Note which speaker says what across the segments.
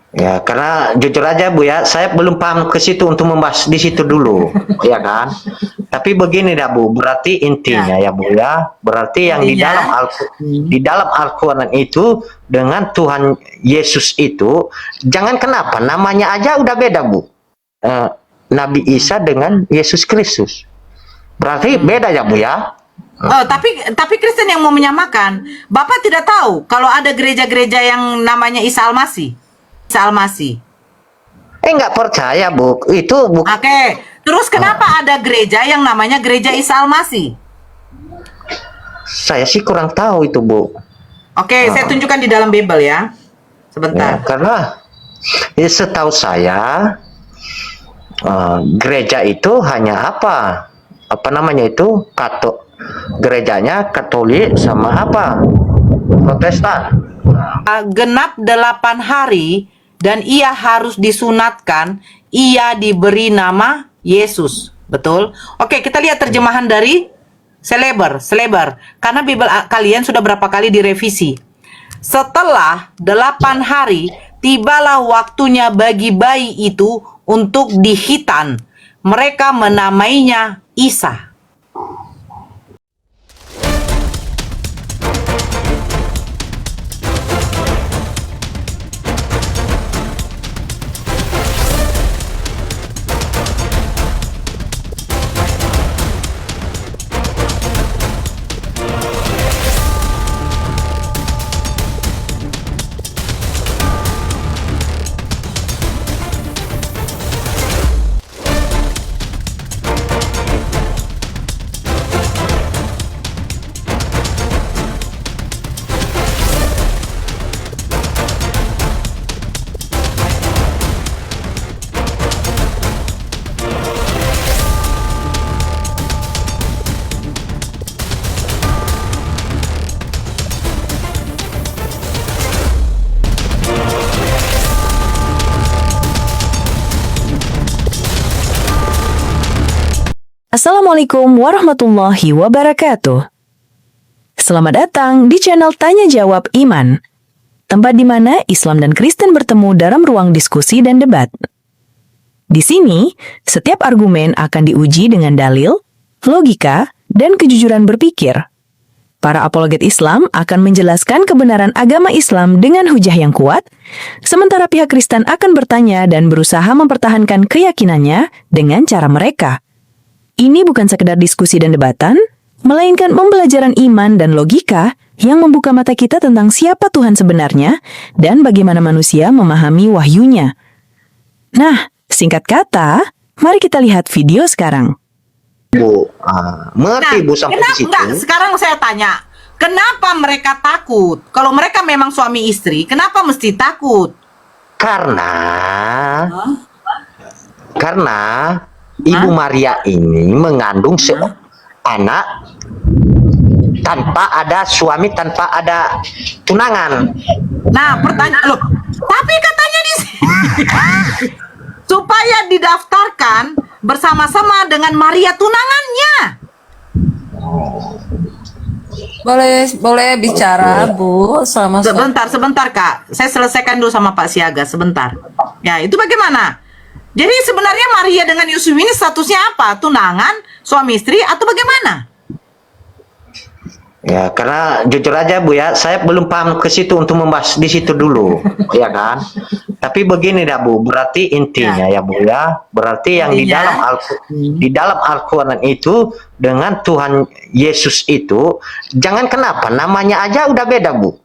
Speaker 1: Ya, karena jujur aja Bu ya, saya belum paham ke situ untuk membahas di situ dulu, ya kan? Tapi begini dah Bu, berarti intinya
Speaker 2: Ya,
Speaker 1: ya Bu ya, berarti yang
Speaker 2: intinya.
Speaker 1: Di dalam Al-Qur'an itu dengan Tuhan Yesus itu, jangan kenapa namanya aja udah beda Bu. Eh, Nabi
Speaker 2: Hmm,
Speaker 1: Isa dengan Yesus Kristus. Berarti
Speaker 2: hmm.
Speaker 1: beda ya Bu ya?
Speaker 2: Oh, tapi Kristen yang mau menyamakan. Bapak tidak tahu kalau ada gereja-gereja yang namanya Isa Almasih. Isa Almasih.
Speaker 1: Nggak percaya Bu, itu Bu.
Speaker 2: Oke. Terus kenapa ada gereja yang namanya Gereja Isa Almasih?
Speaker 1: Saya sih kurang tahu itu Bu.
Speaker 2: Oke, saya tunjukkan di dalam Bible ya.
Speaker 1: Ya,
Speaker 2: Sebentar.
Speaker 1: karena setahu saya gereja itu hanya apa? Apa namanya itu? Gerejanya Katolik sama apa? Protestan.
Speaker 2: Genap 8 hari dan ia harus disunatkan, ia diberi nama Yesus. Betul? Oke, kita lihat terjemahan dari Seleber. Karena Bible kalian sudah berapa kali direvisi. Setelah 8 hari, tibalah waktunya bagi bayi itu untuk dihitan. Mereka menamainya Isa.
Speaker 3: Assalamualaikum warahmatullahi wabarakatuh. Selamat datang di channel Tanya Jawab Iman, tempat di mana Islam dan Kristen bertemu dalam ruang diskusi dan debat. Di sini, setiap argumen akan diuji dengan dalil, logika, dan kejujuran berpikir. Para apologet Islam akan menjelaskan kebenaran agama Islam dengan hujah yang kuat, sementara pihak Kristen akan bertanya dan berusaha mempertahankan keyakinannya dengan cara mereka. Ini bukan sekedar diskusi dan debatan, melainkan pembelajaran iman dan logika yang membuka mata kita tentang siapa Tuhan sebenarnya dan bagaimana manusia memahami wahyunya. Nah, singkat kata, mari kita lihat video sekarang.
Speaker 1: Bu, mengerti Bu sampai di situ?
Speaker 2: Sekarang saya tanya, kenapa mereka takut? Kalau mereka memang suami istri, kenapa mesti takut?
Speaker 1: Karena karena Ibu Maria ini mengandung anak tanpa ada suami, tanpa ada tunangan.
Speaker 2: Nah, pertanyaan loh, tapi katanya di sini supaya didaftarkan bersama-sama dengan Maria tunangannya.
Speaker 4: Boleh bicara, Bu, selama
Speaker 2: Sebentar Kak. Saya selesaikan dulu sama Pak Siaga sebentar. Ya, itu bagaimana? Jadi sebenarnya Maria dengan Yusuf ini statusnya apa? Tunangan, suami istri, atau bagaimana?
Speaker 1: Ya, karena jujur aja Bu ya, saya belum paham ke situ untuk membahas di situ dulu, ya kan? Tapi begini dah Bu, berarti intinya ya Bu ya, berarti yang
Speaker 2: Intinya?
Speaker 1: di dalam Al-Qur'an itu dengan Tuhan Yesus itu, jangan kenapa namanya aja udah beda Bu.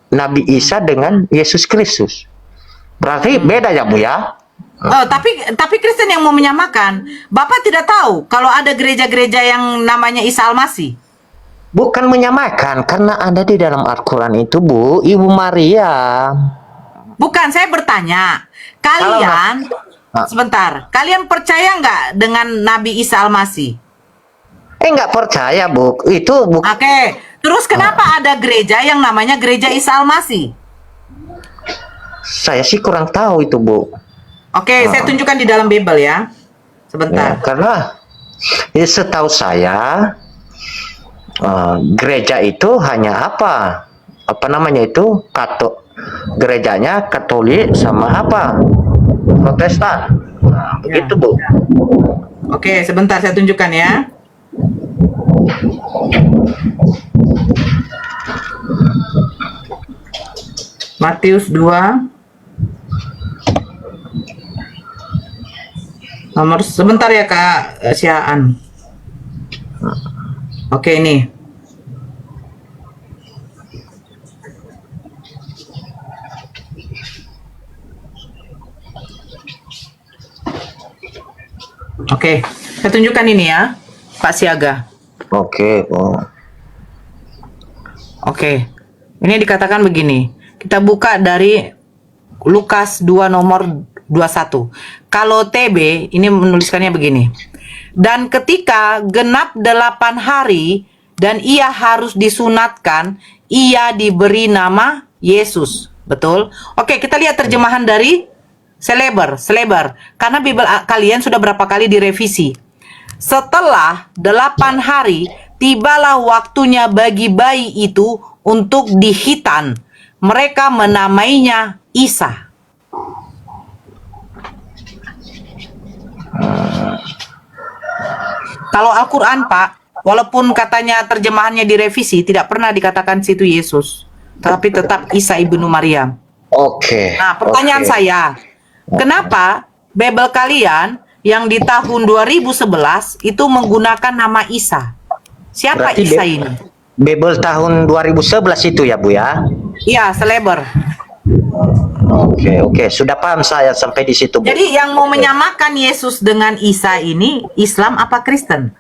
Speaker 1: Nabi Isa dengan Yesus Kristus. Berarti beda ya Bu ya?
Speaker 2: Oh, tapi Kristen yang mau menyamakan. Bapak tidak tahu kalau ada gereja-gereja yang namanya Isa Almasih.
Speaker 1: Bukan menyamakan, karena ada di dalam Al-Quran itu Bu, Ibu Maria.
Speaker 2: Bukan, saya bertanya. Kalian, sebentar, kalian percaya nggak dengan Nabi Isa Almasih?
Speaker 1: Nggak percaya Bu, itu Bu.
Speaker 2: Oke, terus kenapa ada gereja yang namanya Gereja Isa Almasih?
Speaker 1: Saya sih kurang tahu itu Bu.
Speaker 2: Oke, saya tunjukkan di dalam Bible ya.
Speaker 1: Ya,
Speaker 2: Sebentar.
Speaker 1: karena setahu saya gereja itu hanya apa? Apa namanya itu? gerejanya Katolik sama apa? Protestan. Nah, begitu Bu.
Speaker 2: Oke, sebentar saya tunjukkan ya. Matius 2 nomor sebentar ya Kak Siaan. Oke ini. Oke, saya tunjukkan ini ya, Pak Siaga.
Speaker 1: Oke, oh.
Speaker 2: Oke, ini dikatakan begini. Kita buka dari Lukas 2 nomor 21. Kalau TB, ini menuliskannya begini. Dan ketika genap 8 hari dan ia harus disunatkan, ia diberi nama Yesus. Betul? Oke, kita lihat terjemahan dari Seleber. Karena Bible kalian sudah berapa kali direvisi. Setelah 8 hari, tibalah waktunya bagi bayi itu untuk dihitan. Mereka menamainya Isa. Kalau Al-Quran, Pak, walaupun katanya terjemahannya direvisi, tidak pernah dikatakan situ Yesus. Tapi tetap Isa ibnu Maryam.
Speaker 1: Oke.
Speaker 2: Nah, pertanyaan
Speaker 1: oke.
Speaker 2: saya, kenapa Bible kalian yang di tahun 2011 itu menggunakan nama Isa? Siapa
Speaker 1: Berarti
Speaker 2: Isa ini?
Speaker 1: Bible tahun 2011 itu ya Bu ya?
Speaker 2: Iya, Seleber.
Speaker 1: Oke, sudah paham saya sampai di situ Bu.
Speaker 2: Jadi yang mau menyamakan Yesus dengan Isa ini Islam apa Kristen?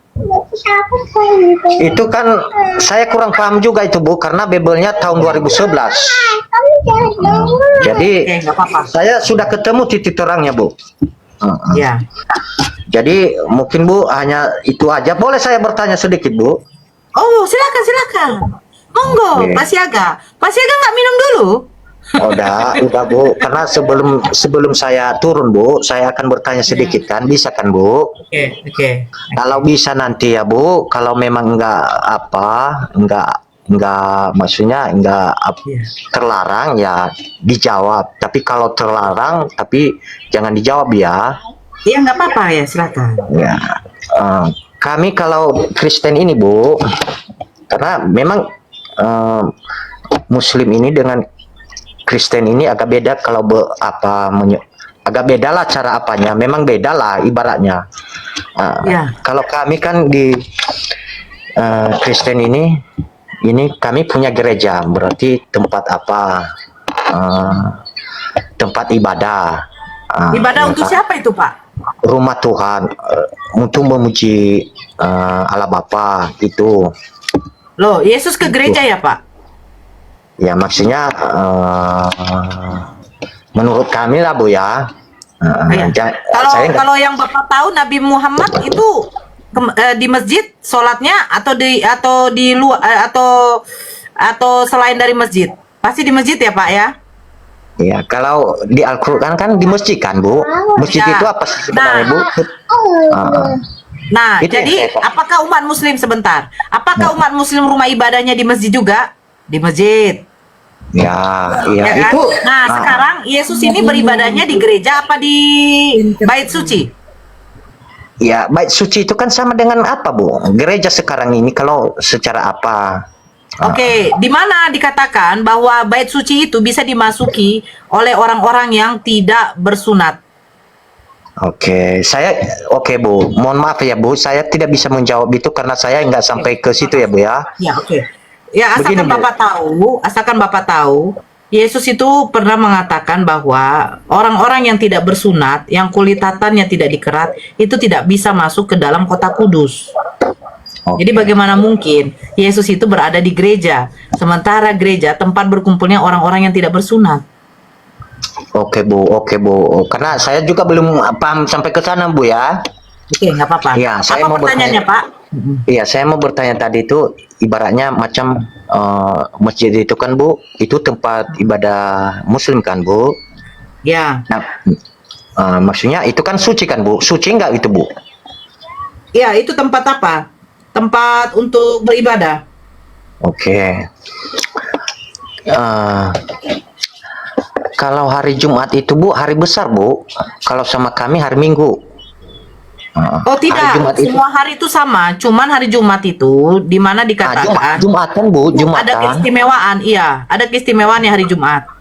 Speaker 1: Itu kan saya kurang paham juga itu Bu, karena Bible-nya tahun 2011. Jadi
Speaker 2: Oke, nggak apa-apa.
Speaker 1: saya sudah ketemu titik terangnya Bu.
Speaker 2: Ya.
Speaker 1: Jadi mungkin Bu hanya itu aja. Boleh saya bertanya sedikit Bu?
Speaker 2: Oh, silakan. Monggo,
Speaker 1: Oke.
Speaker 2: Pak Siaga. Pak Siaga nggak minum dulu?
Speaker 1: Udah Bu. Karena sebelum saya turun Bu, saya akan bertanya sedikit kan, bisa kan Bu?
Speaker 2: Oke.
Speaker 1: Kalau bisa nanti ya Bu, kalau memang enggak maksudnya
Speaker 2: Iya.
Speaker 1: terlarang ya dijawab. Tapi kalau terlarang tapi jangan dijawab ya.
Speaker 2: Iya, nggak apa-apa ya, silakan.
Speaker 1: Ya. Kami kalau Kristen ini Bu, karena memang Muslim ini dengan Kristen ini agak beda kalau agak beda lah cara apanya. Memang beda lah ibaratnya.
Speaker 2: Ya.
Speaker 1: Kalau kami kan di Kristen ini kami punya gereja, berarti tempat apa? Tempat ibadah.
Speaker 2: Ibadah
Speaker 1: ya
Speaker 2: untuk
Speaker 1: kan?
Speaker 2: siapa itu, Pak?
Speaker 1: Rumah Tuhan untuk memuji Allah Bapa gitu.
Speaker 2: Loh, Yesus ke gereja ya, Pak?
Speaker 1: Ya maksudnya menurut kami lah Bu ya.
Speaker 2: Iya. Kalau yang Bapak tahu Nabi Muhammad itu di masjid sholatnya atau di luar atau selain dari masjid? Pasti di masjid ya, Pak ya?
Speaker 1: Ya, kalau di Al-Quran kan di masjid kan Bu. Masjid
Speaker 2: Ya.
Speaker 1: itu apa sih sebenarnya Bu?
Speaker 2: Nah,
Speaker 1: Itu yang
Speaker 2: jadi
Speaker 1: saya tahu.
Speaker 2: apakah umat Muslim sebentar? Apakah umat Muslim rumah ibadahnya di masjid juga? Di masjid.
Speaker 1: Ya
Speaker 2: Ya kan?
Speaker 1: itu.
Speaker 2: Nah, sekarang Yesus ini beribadahnya di gereja apa di bait suci?
Speaker 1: Ya, bait suci itu kan sama dengan apa Bu? Gereja sekarang ini kalau secara apa?
Speaker 2: Oke, di mana dikatakan bahwa bait suci itu bisa dimasuki oleh orang-orang yang tidak bersunat?
Speaker 1: Oke Bu, mohon maaf ya Bu, saya tidak bisa menjawab itu karena saya nggak sampai ke situ ya Bu ya.
Speaker 2: Ya, oke. Ya,
Speaker 1: Begini, Bu.
Speaker 2: asalkan Bapak tahu, Yesus itu pernah mengatakan bahwa orang-orang yang tidak bersunat, yang kulitatannya tidak dikerat, itu tidak bisa masuk ke dalam kota kudus.
Speaker 1: Oke.
Speaker 2: Jadi bagaimana mungkin Yesus itu berada di gereja, sementara gereja tempat berkumpulnya orang-orang yang tidak bersunat?
Speaker 1: Oke Bu, karena saya juga belum paham sampai ke sana Bu ya.
Speaker 2: Oke, nggak apa-apa.
Speaker 1: Iya, saya
Speaker 2: Apa
Speaker 1: mau
Speaker 2: pertanyaannya, Pak?
Speaker 1: Iya, saya mau bertanya tadi itu ibaratnya macam masjid itu kan Bu, itu tempat ibadah Muslim kan Bu.
Speaker 2: Ya,
Speaker 1: Nah, maksudnya itu kan suci kan Bu? Suci nggak itu Bu?
Speaker 2: ya itu tempat apa? Tempat untuk beribadah.
Speaker 1: Oke. Kalau hari Jumat itu Bu, hari besar Bu. Kalau sama kami hari Minggu.
Speaker 2: Oh
Speaker 1: Hari
Speaker 2: tidak,
Speaker 1: Jumat itu.
Speaker 2: semua hari itu sama. Cuman hari Jumat itu di mana dikatakan
Speaker 1: Jumatan Bu,
Speaker 2: ada
Speaker 1: Jumatan.
Speaker 2: keistimewaan. Iya, ada keistimewaan hari Jumat.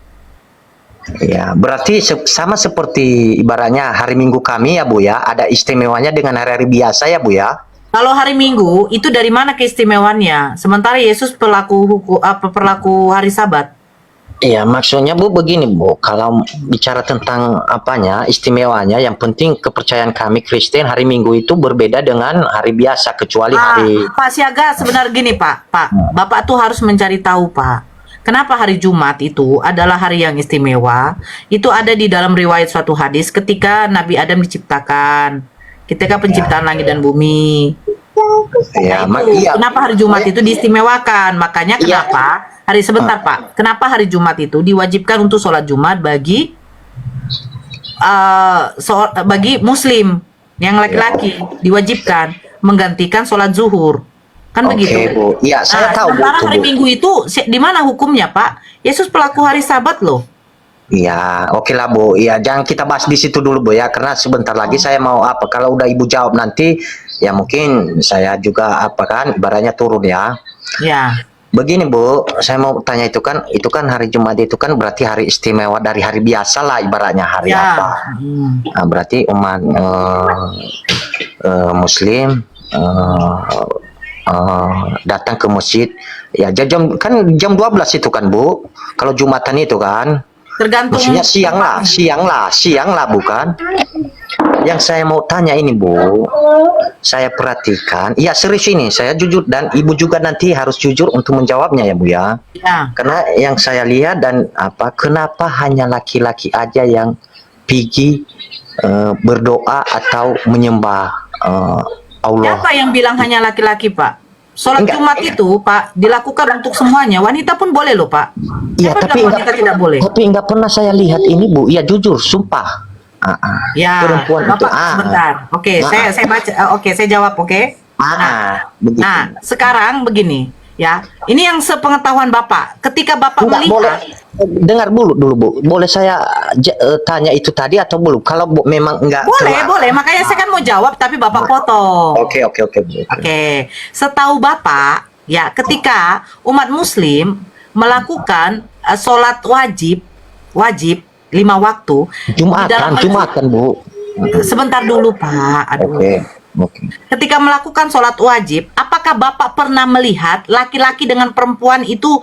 Speaker 1: Ya, berarti sama seperti ibaratnya hari Minggu kami ya Bu ya. Ada istimewanya dengan hari-hari biasa ya Bu ya.
Speaker 2: Kalau hari Minggu itu dari mana keistimewaannya? Sementara Yesus pelaku hari Sabat.
Speaker 1: Iya, maksudnya Bu begini Bu, kalau bicara tentang apanya, istimewanya, yang penting kepercayaan kami Kristen hari Minggu itu berbeda dengan hari biasa, kecuali hari.
Speaker 2: Pak Siaga, sebenarnya gini Pak, Bapak tuh harus mencari tahu Pak. Kenapa hari Jumat itu adalah hari yang istimewa? Itu ada di dalam riwayat suatu hadis ketika Nabi Adam diciptakan, ketika penciptaan langit dan bumi.
Speaker 1: Ya,
Speaker 2: Nah, itu
Speaker 1: iya.
Speaker 2: kenapa hari Jumat itu diistimewakan? Makanya
Speaker 1: Iya.
Speaker 2: kenapa sebentar Pak, kenapa hari Jumat itu diwajibkan untuk sholat Jumat bagi bagi Muslim yang laki-laki diwajibkan menggantikan sholat zuhur, kan
Speaker 1: Oke
Speaker 2: begitu?
Speaker 1: Bu, iya saya tahu Bu
Speaker 2: sementara
Speaker 1: itu
Speaker 2: hari
Speaker 1: Bu.
Speaker 2: Minggu itu di mana hukumnya Pak? Yesus pelaku hari Sabat loh.
Speaker 1: Iya, oke lah Bu. Iya, jangan kita bahas di situ dulu Bu ya, karena sebentar lagi saya mau apa? Kalau udah Ibu jawab nanti, ya mungkin saya juga apa kan, ibaratnya turun ya.
Speaker 2: Ya,
Speaker 1: Begini Bu, saya mau tanya itu kan hari Jumat itu kan berarti hari istimewa dari hari biasa lah, ibaratnya hari
Speaker 2: ya.
Speaker 1: apa? Nah, berarti umat Muslim datang ke masjid ya jam 12 itu kan Bu, kalau Jumatan itu kan
Speaker 2: Tergantung.
Speaker 1: maksudnya siang lah bukan. Yang saya mau tanya ini Bu, saya perhatikan, ya serius ini, saya jujur dan Ibu juga nanti harus jujur untuk menjawabnya ya Bu ya.
Speaker 2: Ya.
Speaker 1: Karena yang saya lihat dan kenapa hanya laki-laki aja yang pergi berdoa atau menyembah Allah.
Speaker 2: Siapa yang bilang hanya laki-laki Pak? Sholat
Speaker 1: Enggak.
Speaker 2: Jumat itu Pak dilakukan untuk semuanya. Wanita pun boleh loh Pak.
Speaker 1: Iya,
Speaker 2: Siapa
Speaker 1: tapi
Speaker 2: bilang wanita tidak boleh?
Speaker 1: Tapi nggak pernah saya lihat ini Bu. Iya jujur, sumpah.
Speaker 2: Ya,
Speaker 1: Perempuan itu.
Speaker 2: Bapak sebentar. Oke, saya baca. Oke, saya jawab. Oke.
Speaker 1: Begitu.
Speaker 2: Nah, sekarang begini, ya. Ini yang sepengetahuan Bapak. Ketika Bapak
Speaker 1: Enggak boleh.
Speaker 2: melihat,
Speaker 1: Dengar dulu Bu. Boleh saya tanya itu tadi atau belum? Kalau Bu memang enggak.
Speaker 2: boleh. Makanya saya kan mau jawab, tapi Bapak potong.
Speaker 1: Oke Bu.
Speaker 2: Oke, setahu Bapak, ya, ketika umat Muslim melakukan sholat wajib 5 waktu di dalam
Speaker 1: Jumatan Bu.
Speaker 2: sebentar dulu Pak. Aduh.
Speaker 1: Oke.
Speaker 2: Ketika melakukan sholat wajib, apakah Bapak pernah melihat laki-laki dengan perempuan itu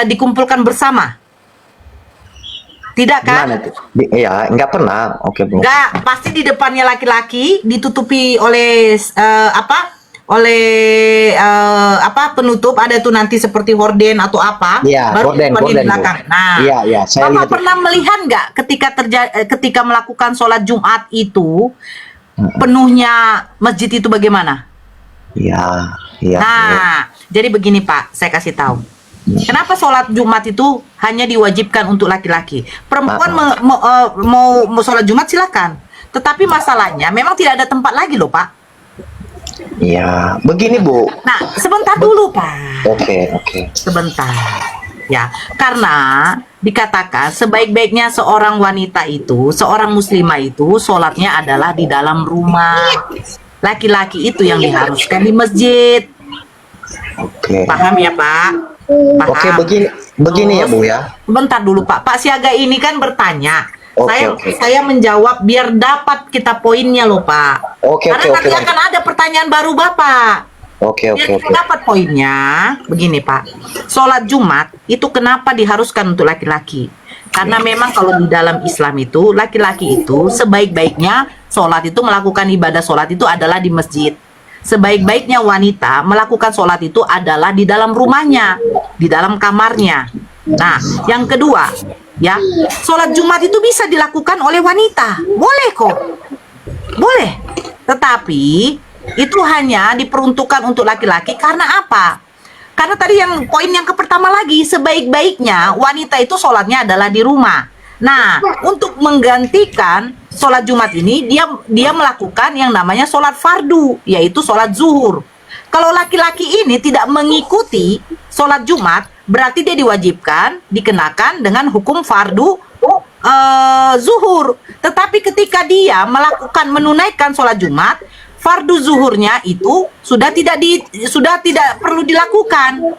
Speaker 2: dikumpulkan bersama? Tidak kan?
Speaker 1: Gimana tuh? Iya, enggak pernah. Oke Bu.
Speaker 2: Enggak, pasti di depannya laki-laki ditutupi oleh penutup, ada tuh nanti seperti horden atau apa,
Speaker 1: Iya,
Speaker 2: baru
Speaker 1: horden,
Speaker 2: perempuan di
Speaker 1: Bu.
Speaker 2: belakang. Nah,
Speaker 1: Iya, saya
Speaker 2: Bapak
Speaker 1: lihat.
Speaker 2: pernah melihat nggak ketika melakukan sholat Jumat itu penuhnya masjid itu bagaimana?
Speaker 1: Iya.
Speaker 2: Nah, jadi begini Pak, saya kasih tahu. Kenapa sholat Jumat itu hanya diwajibkan untuk laki-laki? Perempuan mau sholat Jumat silakan. Tetapi masalahnya memang tidak ada tempat lagi loh Pak.
Speaker 1: Iya, begini Bu.
Speaker 2: Nah, sebentar dulu Pak.
Speaker 1: Oke.
Speaker 2: Sebentar. Ya, karena dikatakan sebaik-baiknya seorang wanita itu, seorang muslimah itu sholatnya adalah di dalam rumah. Laki-laki itu yang diharuskan di masjid.
Speaker 1: Oke.
Speaker 2: Paham ya Pak? Paham.
Speaker 1: Oke, begini ya Bu ya.
Speaker 2: Bentar dulu Pak. Pak Siaga ini kan bertanya.
Speaker 1: Oke.
Speaker 2: Saya menjawab biar dapat kita poinnya loh Pak.
Speaker 1: Oke.
Speaker 2: Karena nanti akan ada pertanyaan baru Bapak.
Speaker 1: Oke.
Speaker 2: Biar kita dapat poinnya. Begini Pak. Sholat Jumat itu kenapa diharuskan untuk laki-laki? Karena memang kalau di dalam Islam itu laki-laki itu sebaik-baiknya sholat itu melakukan ibadah sholat itu adalah di masjid. Sebaik-baiknya wanita melakukan sholat itu adalah di dalam rumahnya, di dalam kamarnya. Nah, yang kedua, ya, sholat Jumat itu bisa dilakukan oleh wanita. Boleh kok. Boleh. Tetapi itu hanya diperuntukkan untuk laki-laki karena apa? Karena tadi poin yang pertama lagi, sebaik-baiknya wanita itu sholatnya adalah di rumah. Nah, untuk menggantikan sholat Jumat ini, dia melakukan yang namanya sholat fardu, yaitu sholat zuhur. Kalau laki-laki ini tidak mengikuti sholat Jumat, berarti dia diwajibkan dikenakan dengan hukum fardu zuhur. Tetapi ketika dia menunaikan sholat Jumat, fardu zuhurnya itu sudah tidak perlu dilakukan.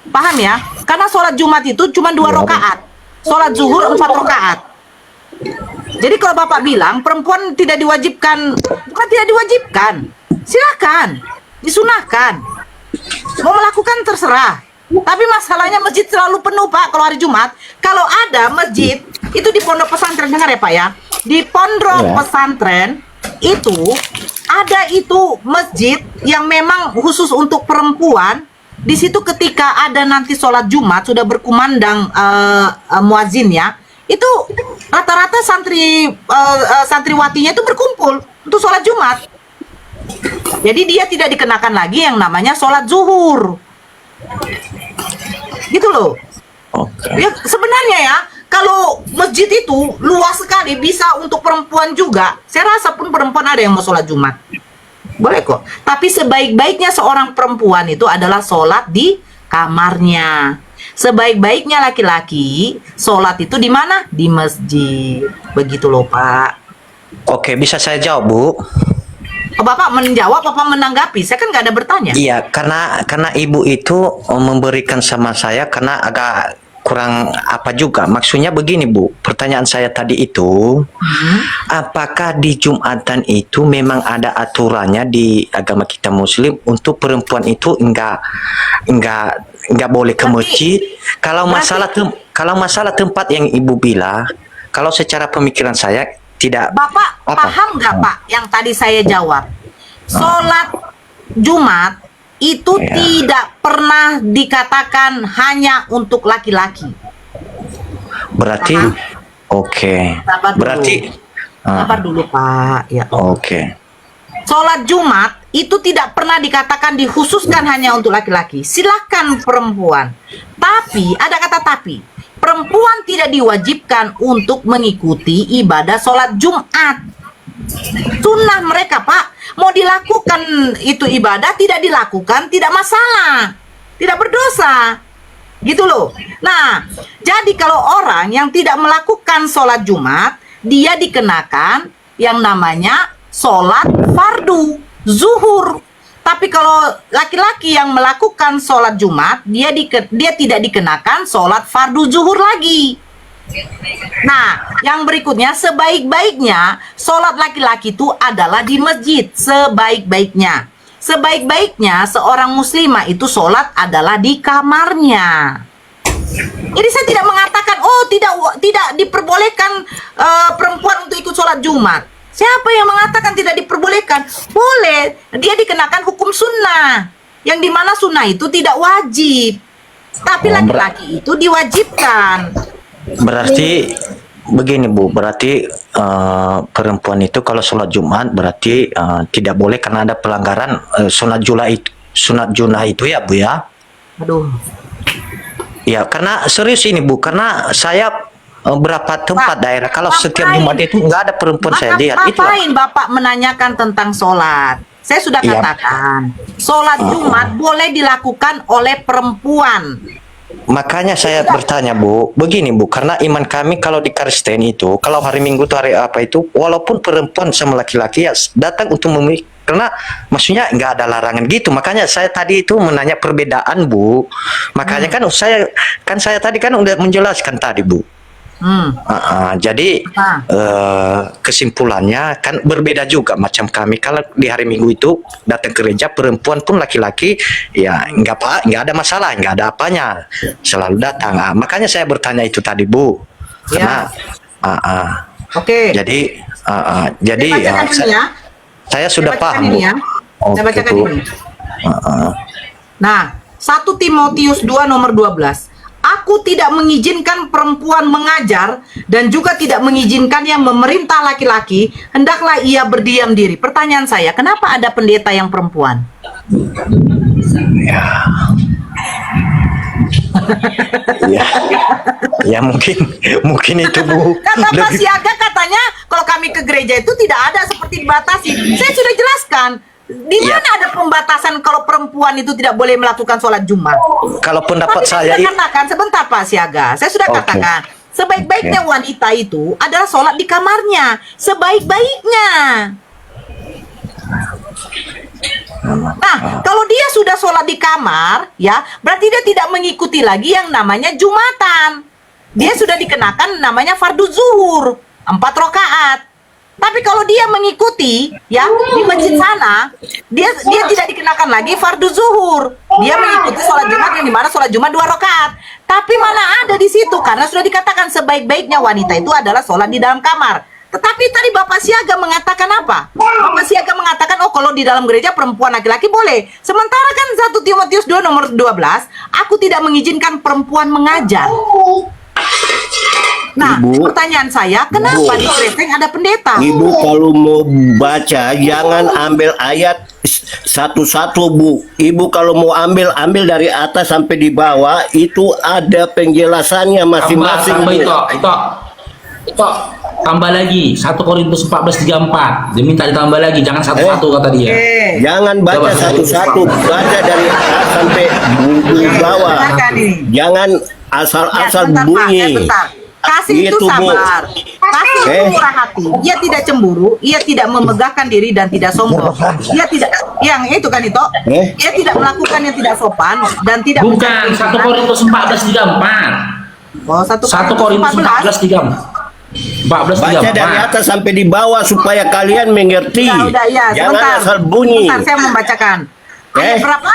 Speaker 2: Paham ya? Karena sholat Jumat itu cuma 2 rakaat. Sholat zuhur 4 rakaat. Jadi kalau Bapak bilang perempuan tidak diwajibkan, bukan tidak diwajibkan. Silakan, disunahkan. Mau melakukan terserah. Tapi masalahnya masjid selalu penuh, Pak, kalau hari Jumat. Kalau ada masjid, itu di pondok pesantren, dengar ya, Pak ya. Di pondok pesantren itu ada itu masjid yang memang khusus untuk perempuan. Di situ ketika ada nanti sholat Jumat sudah berkumandang muazin ya, itu rata-rata santriwatinya itu berkumpul untuk sholat Jumat. Jadi dia tidak dikenakan lagi yang namanya sholat zuhur. Gitu loh. Ya, sebenarnya ya, kalau masjid itu luas sekali, bisa untuk perempuan juga. Saya rasa pun perempuan ada yang mau sholat Jumat. Boleh kok. Tapi sebaik-baiknya seorang perempuan itu adalah sholat di kamarnya. Sebaik-baiknya laki-laki sholat itu di mana? Di masjid. Begitu loh, Pak.
Speaker 1: Oke, bisa saya jawab, Bu?
Speaker 2: Oh, Bapak menjawab apa menanggapi? Saya kan nggak ada bertanya.
Speaker 1: Iya, karena Ibu itu memberikan sama saya karena agak kurang apa juga. Maksudnya begini, Bu. Pertanyaan saya tadi itu, apakah di Jumatan itu memang ada aturannya di agama kita Muslim untuk perempuan itu enggak boleh ke masjid? Kalau masalah tempat yang Ibu bilang, kalau secara pemikiran saya tidak.
Speaker 2: Bapak paham nggak, Pak, yang tadi saya jawab? Sholat Jumat itu tidak pernah dikatakan hanya untuk laki-laki.
Speaker 1: Berarti, oke.
Speaker 2: Sabar dulu, Pak. Ya.
Speaker 1: Oke.
Speaker 2: Sholat Jumat itu tidak pernah dikatakan dikhususkan hanya untuk laki-laki. Silakan perempuan. Tapi, ada kata tapi. Perempuan tidak diwajibkan untuk mengikuti ibadah sholat Jumat. Sunnah mereka, Pak. Mau dilakukan itu ibadah, tidak dilakukan, tidak masalah. Tidak berdosa. Gitu loh. Nah, jadi kalau orang yang tidak melakukan sholat Jumat, dia dikenakan yang namanya sholat fardu zuhur. Tapi kalau laki-laki yang melakukan sholat Jumat, dia tidak dikenakan sholat fardu zuhur lagi. Nah, yang berikutnya, sebaik-baiknya sholat laki-laki itu adalah di masjid. Sebaik-baiknya. Sebaik-baiknya seorang muslimah itu sholat adalah di kamarnya. Jadi saya tidak mengatakan, oh tidak diperbolehkan perempuan untuk ikut sholat Jumat. Siapa yang mengatakan tidak diperbolehkan? Boleh, dia dikenakan hukum sunnah. Yang dimana sunnah itu tidak wajib. Tapi laki-laki itu diwajibkan.
Speaker 1: Berarti begini, Bu, berarti perempuan itu kalau sholat Jumat berarti tidak boleh karena ada pelanggaran sunat junah itu ya, Bu ya?
Speaker 2: Aduh.
Speaker 1: Ya, karena serius ini, Bu, karena saya berapa tempat daerah kalau setiap Jumat itu nggak ada perempuan saya lihat itu.
Speaker 2: Ngapain Bapak menanyakan tentang sholat? Saya sudah katakan, sholat Jumat boleh dilakukan oleh perempuan.
Speaker 1: Makanya saya bertanya, Bu, begini, Bu, karena iman kami kalau di Kristen itu, kalau hari Minggu itu hari apa itu, walaupun perempuan sama laki-laki ya datang untuk memilih, karena maksudnya nggak ada larangan gitu. Makanya saya tadi itu menanya perbedaan, Bu. Makanya kan saya tadi kan udah menjelaskan tadi, Bu. Jadi kesimpulannya kan berbeda juga macam kami. Kalau di hari Minggu itu datang ke gereja perempuan pun laki-laki ya nggak ada masalah, nggak ada apanya, selalu datang. Makanya saya bertanya itu tadi, Bu, karena
Speaker 2: Oke.
Speaker 1: jadi saya sudah paham, Bu.
Speaker 2: Ya. Saya bacakan ini. Nah, 1 Timotius 2 nomor 12. Aku tidak mengizinkan perempuan mengajar dan juga tidak mengizinkan yang memerintah laki-laki, hendaklah ia berdiam diri. Pertanyaan saya, kenapa ada pendeta yang perempuan?
Speaker 1: Ya mungkin itu, Bu.
Speaker 2: Kata Pak Siaga katanya kalau kami ke gereja itu tidak ada seperti dibatasi. Saya sudah jelaskan. Di mana ada pembatasan kalau perempuan itu tidak boleh melakukan sholat Jumat?
Speaker 1: Kalau pendapat
Speaker 2: Tapi
Speaker 1: saya
Speaker 2: katakan sebentar, Pak Siaga. Saya sudah katakan Sebaik-baiknya wanita itu adalah sholat di kamarnya. Sebaik-baiknya. Nah, kalau dia sudah sholat di kamar, ya, berarti dia tidak mengikuti lagi yang namanya Jumatan. Dia sudah dikenakan namanya fardu zuhur, 4 rakaat. Tapi kalau dia mengikuti, ya, di masjid sana, dia tidak dikenakan lagi fardu zuhur. Dia mengikuti sholat Jumat yang dimana sholat Jumat 2 rakaat. Tapi mana ada di situ, karena sudah dikatakan sebaik-baiknya wanita itu adalah sholat di dalam kamar. Tetapi tadi Bapak Siaga mengatakan apa? Bapak Siaga mengatakan, oh kalau di dalam gereja perempuan laki-laki boleh. Sementara kan 1 Timotius 2 nomor 12, aku tidak mengizinkan perempuan mengajar. Nah,
Speaker 5: Ibu,
Speaker 2: pertanyaan saya, kenapa di Kreseng ada pendeta?
Speaker 5: Ibu kalau mau baca jangan ambil ayat satu-satu, Bu. Ibu kalau mau ambil dari atas sampai di bawah, itu ada penjelasannya masing-masing.
Speaker 6: Tambah
Speaker 5: Bu.
Speaker 6: itu tambah lagi 1 Korintus 14:34. Dia minta ditambah lagi, jangan satu-satu kata dia.
Speaker 5: Jangan baca
Speaker 6: Coba,
Speaker 5: satu-satu, baca dari atas sampai di bawah.
Speaker 2: Dengarkan ini.
Speaker 5: Jangan
Speaker 2: Ya,
Speaker 5: asal-asal
Speaker 2: sebentar, Pak,
Speaker 5: bunyi.
Speaker 2: sebentar. Kasih itu
Speaker 5: Gitu, Bu.
Speaker 2: sabar. Kasih itu murah hati. Ia tidak cemburu, ia tidak memegahkan diri dan tidak sombong. Ia tidak, yang itu kan itu. Ia tidak melakukan yang tidak sopan dan tidak
Speaker 6: Bukan
Speaker 2: mencari
Speaker 6: 1
Speaker 2: keuntungan.
Speaker 6: Korintus 14:34.
Speaker 2: Oh,
Speaker 6: 1 Korintus 14:34.
Speaker 5: Baca dari atas sampai di bawah supaya kalian mengerti.
Speaker 2: Udah, ya,
Speaker 5: Jangan
Speaker 2: sebentar.
Speaker 5: asal bunyi.
Speaker 2: Sebentar, saya membacakan. Ayat berapa?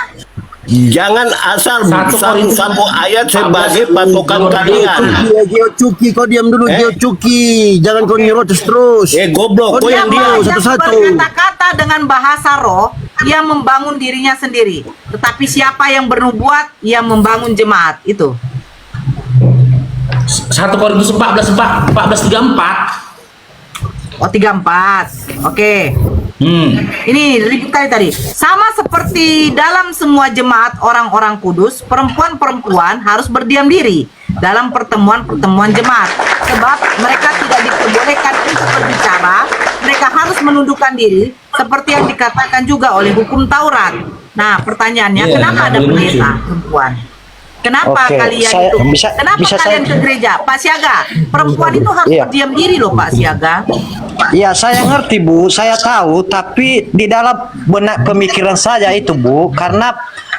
Speaker 5: Jangan asal
Speaker 6: 1 Korintus
Speaker 5: satu ayat sebagai patokan kalian.
Speaker 7: Gio Cuki, kau diam dulu Gio Cuki. Jangan kau nyerocos terus.
Speaker 5: Goblok, kau yang
Speaker 2: Siapa
Speaker 5: diam.
Speaker 2: yang
Speaker 7: satu-satu.
Speaker 2: berkata-kata dengan bahasa roh, ia membangun dirinya sendiri. Tetapi siapa yang bernubuat, ia membangun jemaat. Itu.
Speaker 6: 1 Korintus 14:34.
Speaker 2: Oh, 34. Oke. Ini ribut kali tadi. Sama seperti dalam semua jemaat orang-orang kudus, perempuan-perempuan harus berdiam diri dalam pertemuan-pertemuan jemaat. Sebab mereka tidak diperbolehkan untuk berbicara, mereka harus menundukkan diri, seperti yang dikatakan juga oleh hukum Taurat. Nah, pertanyaannya,
Speaker 6: Iya,
Speaker 2: kenapa
Speaker 6: nggak
Speaker 2: ada
Speaker 6: boleh
Speaker 2: pendeta
Speaker 6: muncul.
Speaker 2: perempuan? Kenapa
Speaker 1: Oke,
Speaker 2: kalian
Speaker 1: saya-
Speaker 2: itu? Kenapa
Speaker 1: bisa
Speaker 2: kalian
Speaker 1: saya-
Speaker 2: ke gereja? Pak Siaga, perempuan itu harus
Speaker 1: Iya.
Speaker 2: berdiam diri loh, Pak Siaga.
Speaker 1: Ya, saya ngerti Bu, saya tahu, tapi di dalam benak pemikiran saya itu Bu, karena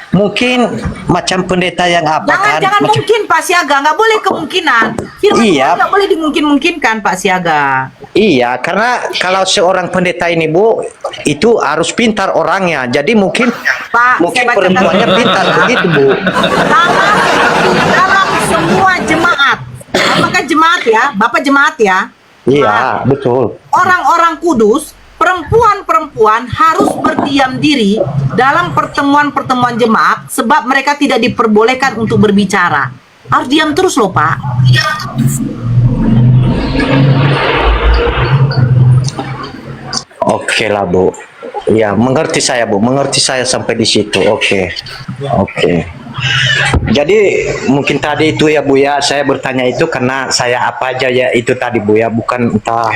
Speaker 1: mungkin macam pendeta yang apa kan?
Speaker 2: Jangan
Speaker 1: macam-
Speaker 2: mungkin Pak Siaga, nggak boleh kemungkinan. Firman
Speaker 1: Iya.
Speaker 2: Tuhan nggak boleh dimungkin-mungkinkan Pak Siaga.
Speaker 1: Iya, karena kalau seorang pendeta ini Bu, itu harus pintar orangnya. Jadi mungkin
Speaker 2: Pak,
Speaker 1: mungkin
Speaker 2: saya bacakan.
Speaker 1: perempuannya pintar begitu Bu.
Speaker 2: Sama seperti dalam semua jemaat. Apakah jemaat ya? Bapak jemaat ya?
Speaker 1: Iya, betul.
Speaker 2: Orang-orang kudus, perempuan-perempuan harus berdiam diri dalam pertemuan-pertemuan jemaat sebab mereka tidak diperbolehkan untuk berbicara. Harus diam terus loh, Pak.
Speaker 1: Oke lah Bu. Ya, mengerti saya Bu, mengerti saya sampai di situ. Oke. Oke. Jadi mungkin tadi itu ya Bu ya, saya bertanya itu karena saya apa aja ya itu tadi Bu ya, bukan entah.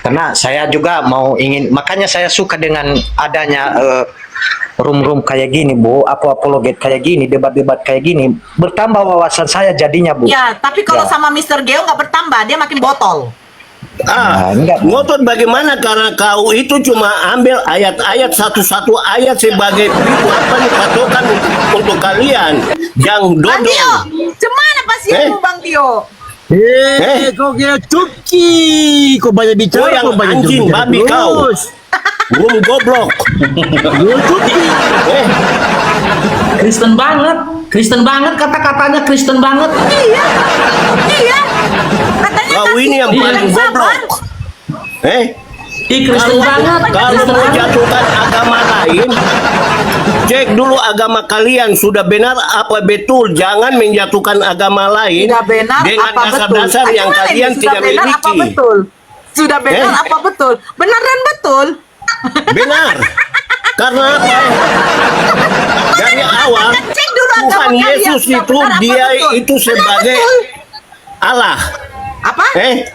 Speaker 1: Karena saya juga mau ingin, makanya saya suka dengan adanya room-room kayak gini Bu, apologet kayak gini, debat-debat kayak gini, bertambah wawasan saya jadinya Bu.
Speaker 2: Ya, tapi kalau
Speaker 1: Ya.
Speaker 2: sama Mr. Geo nggak bertambah, dia makin botol.
Speaker 1: Enggak.
Speaker 5: Ngotot bagaimana karena kau itu cuma ambil ayat-ayat satu-satu ayat sebagai itu apa nih patokan untuk kalian yang
Speaker 2: Bang Tio,
Speaker 5: dodol.
Speaker 2: cemana Pak Siaga, Bang Tio?
Speaker 7: Kau Gio Cuki. Kau banyak bicara,
Speaker 5: Kau yang
Speaker 7: kau banyak
Speaker 5: anjing,
Speaker 7: bicara
Speaker 5: babi kau.
Speaker 7: terus.
Speaker 5: Rum goblok.
Speaker 7: Gio Cuki.
Speaker 6: Kristen banget kata-katanya, Kristen banget.
Speaker 2: Iya, iya. Katanya
Speaker 5: Kau
Speaker 2: kasih
Speaker 5: ini yang
Speaker 2: Tuhan
Speaker 5: paling
Speaker 2: sabar.
Speaker 5: goblok.
Speaker 6: Ih, Kristen banget.
Speaker 5: Kalau
Speaker 6: Kristen banget.
Speaker 5: menjatuhkan agama lain, cek dulu agama kalian sudah benar apa betul. Jangan menjatuhkan agama lain
Speaker 2: Sudah benar
Speaker 5: dengan
Speaker 2: apa betul?
Speaker 5: dasar-dasar yang
Speaker 2: Gimana
Speaker 5: kalian
Speaker 2: ini?
Speaker 5: tidak
Speaker 2: Sudah benar apa
Speaker 5: miliki.
Speaker 2: betul? Sudah benar apa betul? Benar dan betul.
Speaker 5: Benar. Karena apa? Dari awal
Speaker 2: Cek dulu agama
Speaker 5: Tuhan
Speaker 2: kalian,
Speaker 5: Yesus
Speaker 2: sudah
Speaker 5: itu
Speaker 2: benar apa
Speaker 5: dia
Speaker 2: betul?
Speaker 5: itu
Speaker 2: Benar
Speaker 5: sebagai
Speaker 2: betul.
Speaker 5: Allah.
Speaker 2: Apa?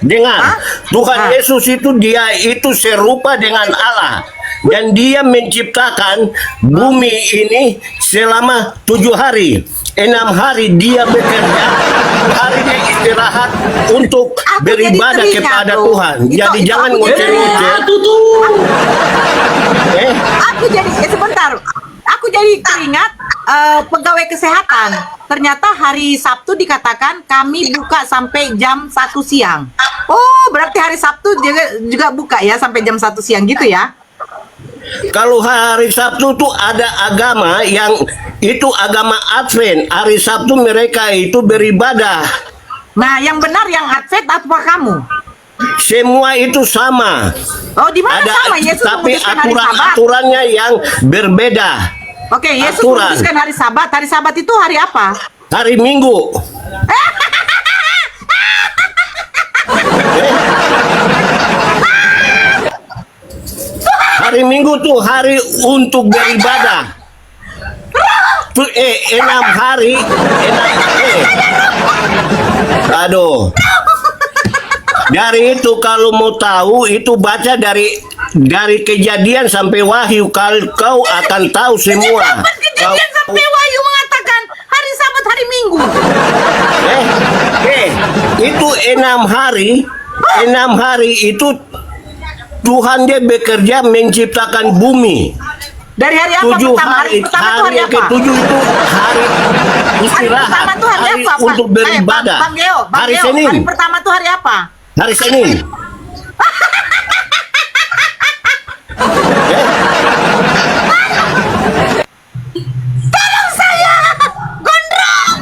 Speaker 5: Dengar.
Speaker 2: Hah?
Speaker 5: Tuhan
Speaker 2: Hah?
Speaker 5: Yesus itu dia itu serupa dengan Allah. Dan dia menciptakan bumi ini selama 7 hari. 6 hari dia bekerja, harinya istirahat untuk
Speaker 2: Aku
Speaker 5: beribadah
Speaker 2: jadi teringat,
Speaker 5: kepada
Speaker 2: bro.
Speaker 5: Tuhan.
Speaker 2: Itu
Speaker 5: Jadi jangan
Speaker 2: aku jadi
Speaker 5: ngoceh-ngoceh.
Speaker 6: Itu tuh.
Speaker 5: Eh,
Speaker 2: Aku jadi sebentar. Aku jadi teringat pegawai kesehatan. Ternyata hari Sabtu dikatakan kami buka sampai jam 1 siang. Oh, berarti hari Sabtu juga buka ya sampai jam 1 siang gitu ya?
Speaker 5: kalau hari Sabtu tuh ada agama yang itu agama Advent. Hari Sabtu mereka itu beribadah.
Speaker 2: Nah, yang benar yang Advent apa kamu?
Speaker 5: Semua itu sama.
Speaker 2: Oh, di mana sama? Yesus
Speaker 5: tapi
Speaker 2: memutuskan hari Sabat.
Speaker 5: aturan-aturannya yang berbeda.
Speaker 2: Oke, Yesus
Speaker 5: aturan.
Speaker 2: memutuskan hari Sabat. Hari Sabat itu hari apa?
Speaker 5: Hari Minggu. Hari Minggu tuh hari untuk beribadah. Tuh 6 hari. Aduh. Dari itu kalau mau tahu itu baca dari Kejadian sampai Wahyu, kau akan tahu semua.
Speaker 2: Kejadian sampai Wahyu mengatakan hari Sabat hari Minggu.
Speaker 5: Itu 6 hari. 6 hari itu Tuhan dia bekerja menciptakan bumi.
Speaker 2: Dari hari apa
Speaker 5: 7
Speaker 2: pertama? Hari pertama itu hari
Speaker 5: yang
Speaker 2: apa?
Speaker 5: ke-7 itu hari
Speaker 2: Hari
Speaker 5: istirahat,
Speaker 2: pertama itu hari apa?
Speaker 5: untuk beribadah.
Speaker 2: Bang Geo,
Speaker 5: Hari
Speaker 2: Geo,
Speaker 5: Senin.
Speaker 2: hari pertama itu hari apa?
Speaker 5: Hari Senin.
Speaker 2: Tolong saya, gondrong.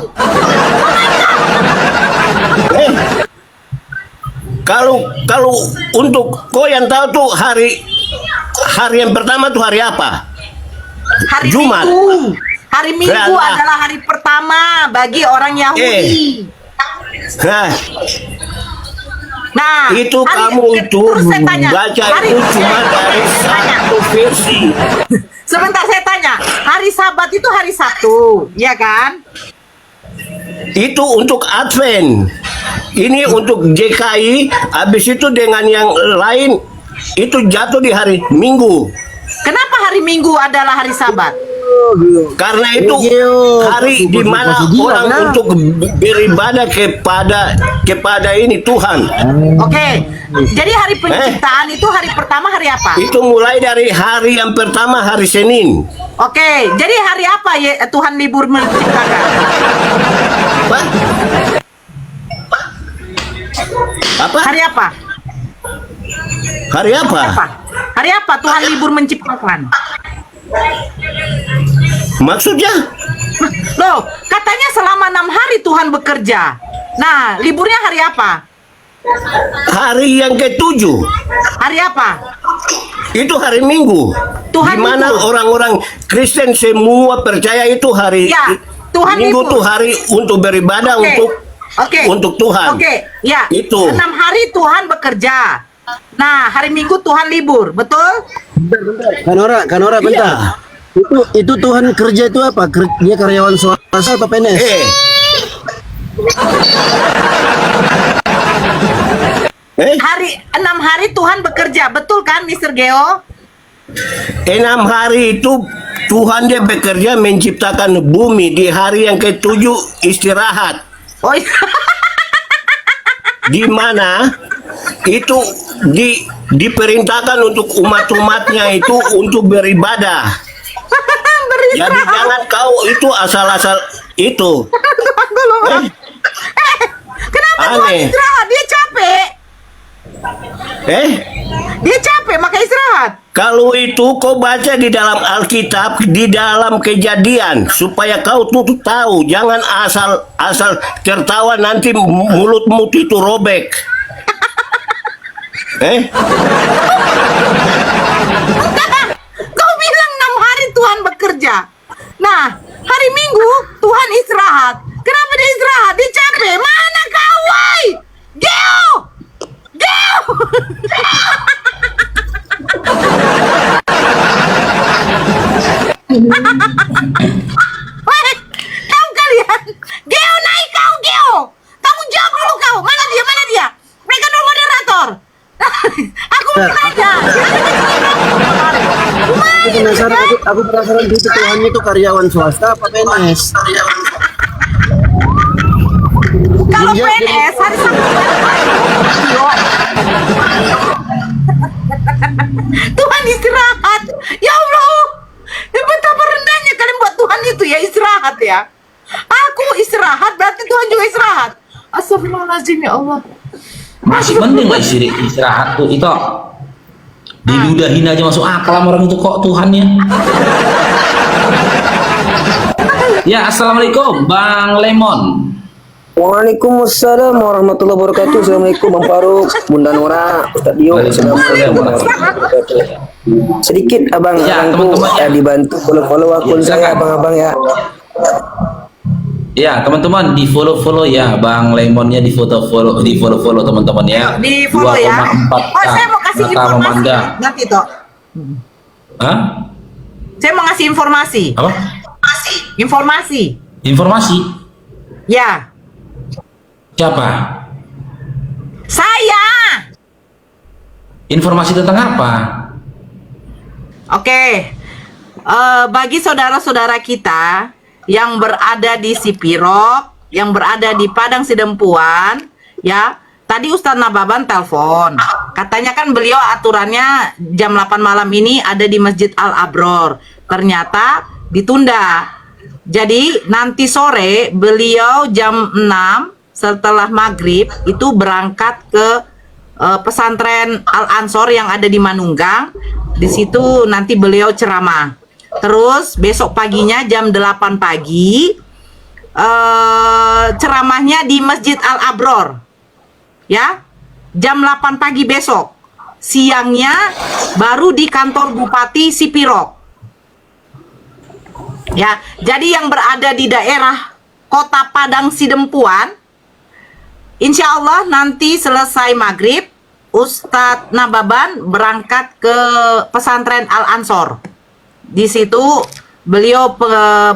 Speaker 5: Kalau untuk kau yang tahu tuh hari yang pertama tuh hari apa?
Speaker 2: Hari
Speaker 5: Jumat.
Speaker 2: Minggu. Hari Minggu
Speaker 5: Berapa?
Speaker 2: adalah hari pertama bagi orang Yahudi.
Speaker 5: Nah,
Speaker 2: Nah,
Speaker 5: itu
Speaker 2: hari-
Speaker 5: kamu itu
Speaker 2: terus saya tanya,
Speaker 5: baca
Speaker 2: hari-
Speaker 5: itu cuma dari
Speaker 2: saya tanya.
Speaker 5: satu versi.
Speaker 2: Sebentar saya tanya, hari Sabat itu hari Sabtu, ya kan?
Speaker 5: Itu untuk Advent. Ini untuk JKI. Habis itu dengan yang lain itu jatuh di hari Minggu.
Speaker 2: Kenapa hari Minggu adalah hari Sabat?
Speaker 5: Karena itu hari di mana orang untuk beribadah kepada ini Tuhan.
Speaker 2: Oke, jadi hari penciptaan itu hari pertama hari apa?
Speaker 5: Itu mulai dari hari yang pertama hari Senin.
Speaker 2: Oke, jadi hari apa ya Tuhan libur menciptakan?
Speaker 5: Apa? Apa?
Speaker 2: Hari apa?
Speaker 5: Hari apa?
Speaker 2: Apa? Hari apa Tuhan libur menciptakan?
Speaker 5: Maksudnya?
Speaker 2: Loh, katanya selama 6 hari Tuhan bekerja. Nah, liburnya hari apa?
Speaker 5: Hari yang ke-7.
Speaker 2: Hari apa?
Speaker 5: Itu hari Minggu.
Speaker 2: Tuhan
Speaker 5: Di mana
Speaker 2: libur.
Speaker 5: orang-orang Kristen semua percaya itu hari
Speaker 2: Ya, Tuhan
Speaker 5: Minggu
Speaker 2: libur.
Speaker 5: tuh hari untuk beribadah
Speaker 2: Oke.
Speaker 5: untuk Tuhan.
Speaker 2: Oke, ya.
Speaker 5: Itu.
Speaker 2: 6 hari Tuhan bekerja. Nah, hari Minggu Tuhan libur, betul?
Speaker 7: Kanora bentar. Itu Tuhan kerja itu apa? Dia karyawan swasta apa PNS?
Speaker 2: Hari 6 hari Tuhan bekerja, betul kan, Mr. Geo?
Speaker 5: 6 hari itu Tuhan dia bekerja menciptakan bumi. Di hari yang ke-7 istirahat.
Speaker 2: Oh, iya.
Speaker 5: Di mana itu diperintahkan untuk umat-umatnya itu untuk beribadah. Jadi
Speaker 2: Beristirahat.
Speaker 5: jangan kau itu asal-asal itu.
Speaker 2: Tuhan tolong. Kenapa Tuhan
Speaker 5: Aneh.
Speaker 2: istirahat? Dia capek. Dia capek, maka istirahat.
Speaker 5: Kalau itu kau baca di dalam Alkitab, di dalam Kejadian, supaya kau tuh tahu, jangan asal tertawa nanti mulutmu itu robek.
Speaker 2: Kau bilang 6 hari Tuhan bekerja. Nah, hari Minggu Tuhan istirahat. Kenapa dia istirahat? Dia capek. Mana kau, woi? Geo! Geo! Woi, kau kalian. Geo naik kau, Geo. Tanggung jawab dulu kau. Mana dia? Mana dia? Mereka dulu moderator. Aku mau tanya.
Speaker 7: Aku penasaran itu Tuhan itu karyawan swasta apa PNS?
Speaker 2: Kalau
Speaker 7: Dia-
Speaker 2: PNS hari Sabtu. Tuhan istirahat. Ya Allah. Betapa rendahnya kalian buat Tuhan itu ya, istirahat ya. Aku istirahat berarti Tuhan juga istirahat. Astagfirullahaladzim ya Allah.
Speaker 6: Masih penting lah istirahat tuh itu. Diludahin aja masuk akal sama orang itu kok Tuhannya. Ya, assalamualaikum Bang Lemon.
Speaker 8: Waalaikumsalam warahmatullahi wabarakatuh. Assalamualaikum Bang Faruk, Bunda Nora, Ustaz Dio. Assalamualaikum warahmatullahi wabarakatuh. Sedikit abang,
Speaker 6: Ya,
Speaker 8: abangku
Speaker 6: teman-teman, ya.
Speaker 8: dibantu follow akun
Speaker 6: Ya,
Speaker 8: saya
Speaker 6: silakan.
Speaker 8: abang-abang ya.
Speaker 6: Ya, teman-teman di follow ya Bang Lemonnya di follow teman-teman ya.
Speaker 2: Di follow ya.
Speaker 6: 2,4K.
Speaker 2: Oh, saya mau kasih
Speaker 6: Nata
Speaker 2: informasi
Speaker 6: Memanda.
Speaker 2: nanti toh.
Speaker 6: Hah?
Speaker 2: Saya mau ngasih informasi.
Speaker 6: Apa?
Speaker 2: Informasi.
Speaker 6: Informasi?
Speaker 2: Ya.
Speaker 6: Siapa?
Speaker 2: Saya.
Speaker 6: Informasi tentang apa?
Speaker 2: Oke. Bagi saudara-saudara kita yang berada di Sipirok, yang berada di Padang Sidempuan, ya. Tadi Ustadz Nababan telepon. Katanya kan beliau aturannya jam 8 malam ini ada di Masjid Al-Abror. Ternyata ditunda. Jadi nanti sore beliau jam 6 setelah maghrib itu berangkat ke pesantren Al-Ansor yang ada di Manunggang. Di situ nanti beliau ceramah. Terus besok paginya jam 8 pagi ceramahnya di Masjid Al-Abror. Ya, jam 8 pagi besok. Siangnya baru di kantor Bupati Sipirok. Ya, jadi yang berada di daerah Kota Padang Sidempuan, insya Allah nanti selesai maghrib, Ustadz Nababan berangkat ke pesantren Al-Ansor. Di situ beliau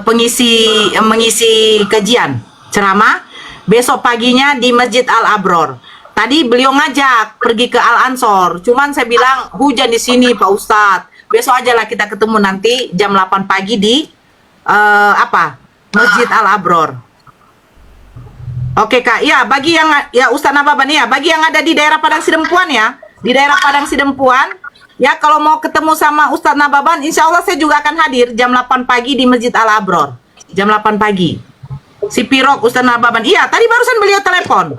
Speaker 2: mengisi kajian ceramah. Besok paginya di Masjid Al-Abror. Tadi beliau ngajak pergi ke Al-Ansor, cuman saya bilang hujan di sini Pak Ustadz. Besok aja lah kita ketemu nanti jam 8 pagi di Masjid Al-Abror. Oke Kak, ya bagi yang Ustadz Nababan ya, bagi yang ada di daerah Padang Sidempuan ya, di daerah Padang Sidempuan ya, kalau mau ketemu sama Ustadz Nababan, insya Allah saya juga akan hadir jam 8 pagi di Masjid Al-Abror, jam 8 pagi. Sipirok Ustadz Nababan. Iya, tadi barusan beliau telepon.